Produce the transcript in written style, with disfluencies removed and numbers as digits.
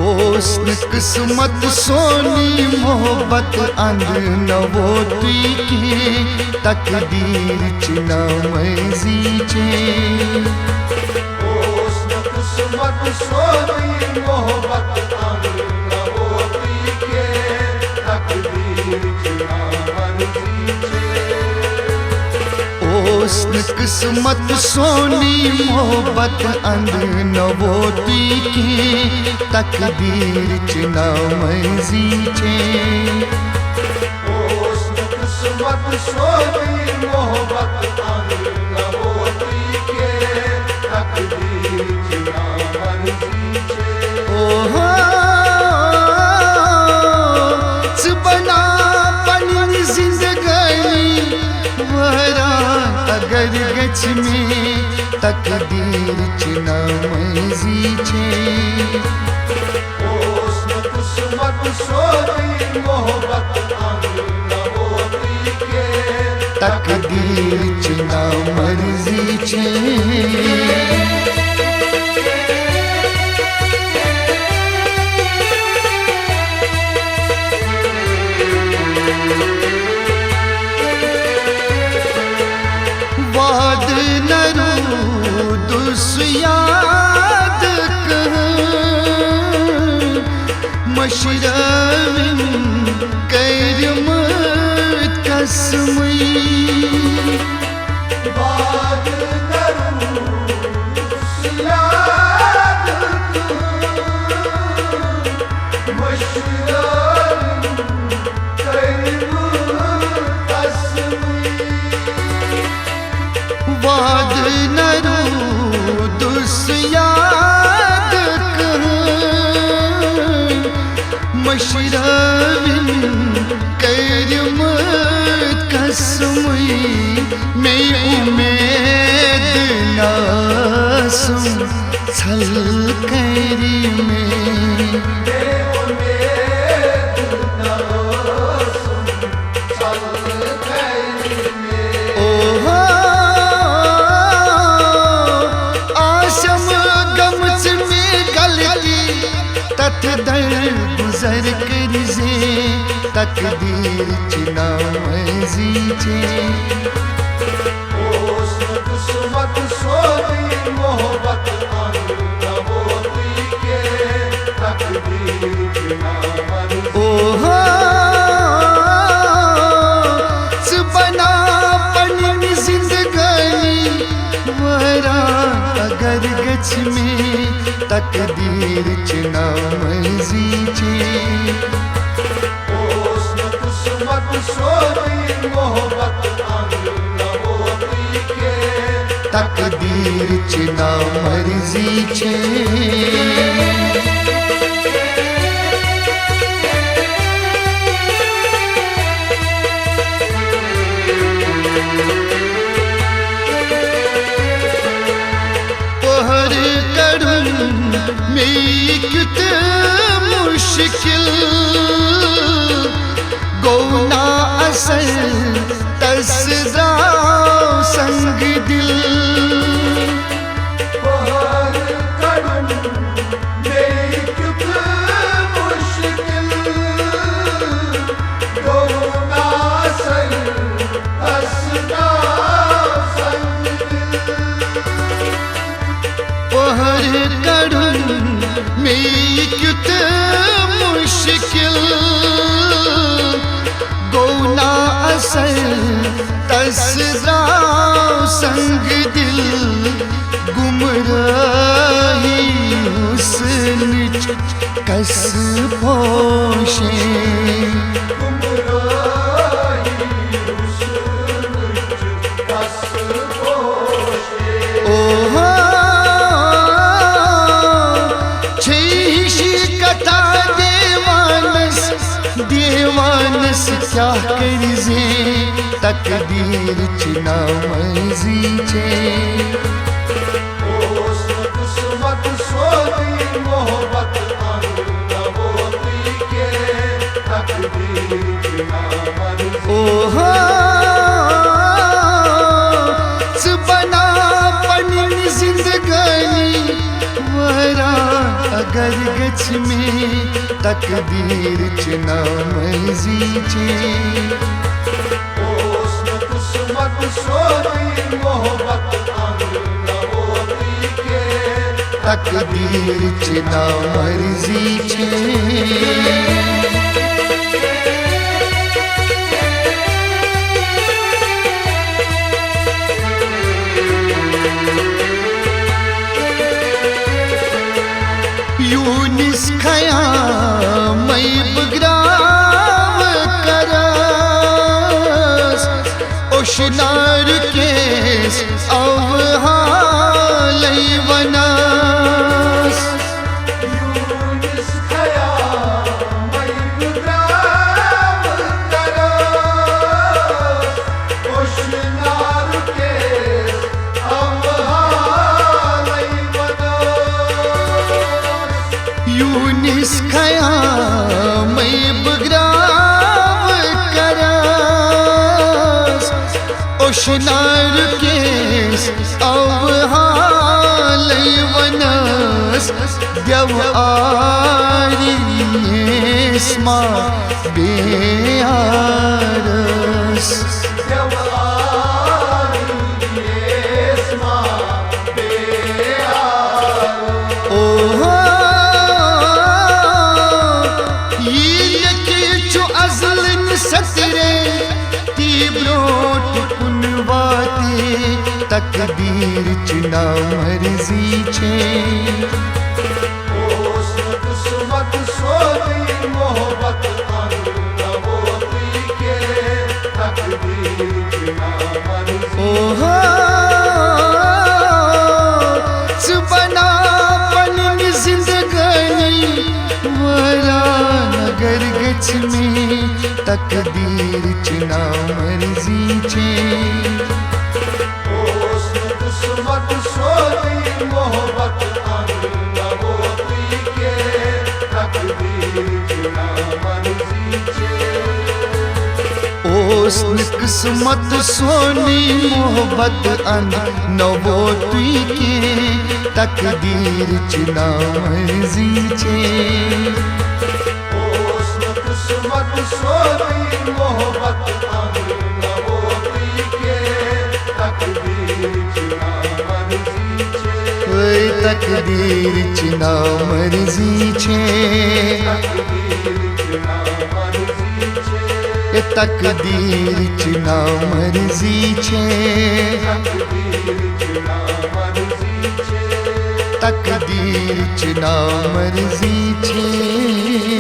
ओस्न किस्मत सोनी मोहब्बत अंध नवोती की तकदीर चिना मर्जी चे। ओस्न किस्मत सोनी मोहब्बत अंध नवोती के तकदीर चिना मर्जी चे। ओस्न किस्मत सोनी मोहब्बत अंध नवोती की तकदीर चिना मर्जी चे। ओस्न किस्मत सोनी मोहब्बत अंध नवोती के तकदीर चिना मर्जी चे। ओहो बना पनी जिंदगानी वरा अगर गच में तकदीर चिना मर्जी चे। ओस्न किस्मत सोनी मोहब्बत अंध नवोती के तकदीर चिना मर्जी चे। वाद नरू दुस्याद मशरम करम कसमई। बाद नरू दुस्याद मशरम करम कसमई। वाद नरू दुस्याद मशरम करम कसमई। मैं उम्मीद नासुम छल करी में दर गुजर कर से तकदीर चिना मर्जी चे। ओस्न किस्मत सोनी मोहब्बत अंध नवोती के तकदीर चिना मर्जी। ओहो बना पनी जिंदगानी वरा अगर गच में तकदीर चिना मर्जी चे। ओस्न किस्मत सोनी मोहब्बत अंध नवोती के तकदीर चिना मर्जी चे। पहर करूं मैं कित मुश्किल गौना असर तसरा संग दिल। पहर करूं मैं कित मुश्किल गौना असर तसरा संग दिल। पहर करूं मैं कित मुश्किल गौना असर तसरा संग दिल। गुमराही हुस्न कस पोशे गुमराही हुस्न कस पोशे। ओहो कथा देवानस क्या करिजे तकदीर चिना मर्जी चे। ओस्न किस्मत सोनी मोहब्बत अंध नवोती के तकदीर चिना मर्जी। ओहो बना पनी जिंदगानी वरान अगर गछ में तकदीर च ना मर्जी छे हुस्न किस्मत सोनी मोहब्बत अंग नवोती के तकदीर च ना मर्जी छे यूनिस खया मैं बग्राव करस ओशनार केस अवहालय वनस यूनिस खया मैं बग्राव करस ओशनार केस अवहालय यूनिस खया मैं बग्राव करस ओशनार केस अवहालय वनस द्यव आरियेस्मा बेआरस तकदीर च ना मर्जी छे हुस्न किस्मत सोनी मोहब्बत अंग नवोती के तकदीर च ना मर्जी सुबना पन जिंदगानी वरान अगर गछ में तकदीर च ना मर्जी छे किस्मत सोनी मोहब्बत अंग नवोती के तकदीर च ना मर्जी छे हुस्न किस्मत सोनी मोहब्बत अंग नवोती के तकदीर च ना मर्जी छे हुस्न किस्मत सोनी मोहब्बत अंग नवोती के तकदीर च ना मर्जी छे तकदीर च ना मर्जी छे तकदीर च ना मर्जी छे तकदीर च ना मर्जी छे